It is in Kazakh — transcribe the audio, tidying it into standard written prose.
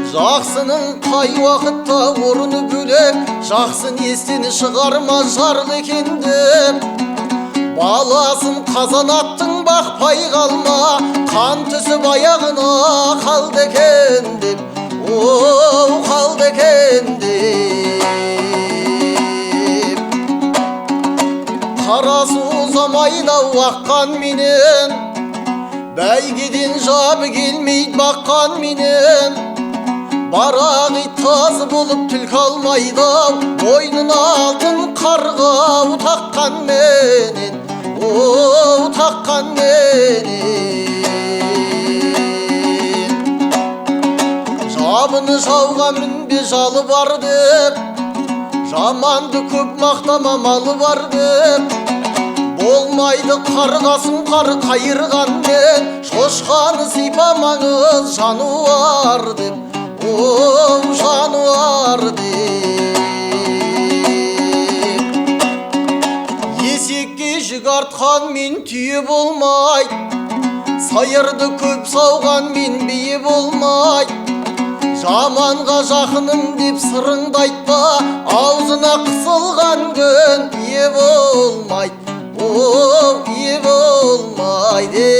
Жақсының қай уақытта орны бөлек, жақсын естен шығарма жарлы екен деп. Баласын қазанаттың бақпай қалма, қан түсіп аяғына қалды екен деп. Оу, қалды екен деп. Қарасы ұзамайда уаққан менен, бәйгеден жабы келмейді баққан менен. Барақ ит тазы болып түлкі алмайды, мойнына алтын қарғау таққан менен. Оу, таққан менен. Жабыны жауға мінбе жалы бар деп, жаманды көп мақтама малы бар деп. Болмайды қарғасын қар қайырғанмен, шошқаны сипамаңыз жануар деп. Оу, жануар деп. Есекке жүк артқан мен түйе болмайды, сайырды көп сауған мен бие болмайды. Жаманға жақыным деп сырыңды айтпа, аузына қысылған күн ие болмайды. Оу, ие болмайды.